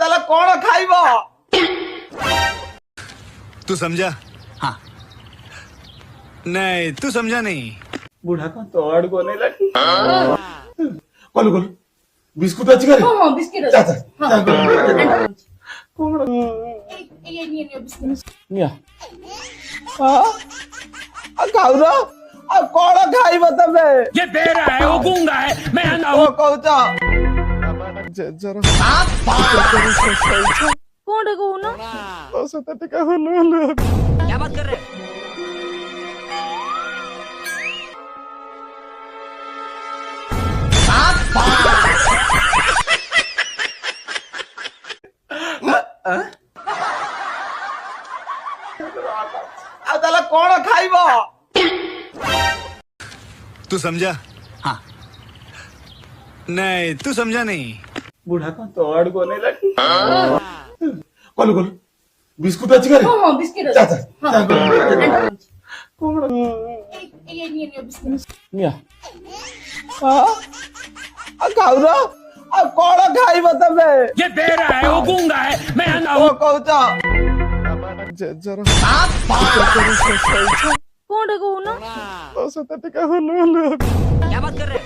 ताला कौन खाइबो? तू समझा? हाँ। नहीं तू समझा नहीं। बुढ़ा का तोड़ कोने लगी। कौन कौन बिस्कुट अच्छी करे? हाँ बिस्किट जा जा। निया खाऊ ना कौन खाइबो तबे? ये बेरा है, वो गूंगा है, मैं अंधा ओ हूँ। कहूचा कौन है कौन? तो सतत का हुलुलु क्या बात कर रहे हैं? ताला कौन खाइबो? तू समझा? हाँ। नहीं तू समझा नहीं। बुढ़ा का तोड़ कोने लगी। कौन कौन बिस्कुट अच्छी करे? हाँ बिस्किट जा जा। निया खाऊ ना कौन खाइबो तबे? ये बेरा है, वो गूंगा है, मैं अंधा ओ हूँ। कहूचा कौन है कौन? तो सतत का हुलुलु क्या बात कर रहे हैं?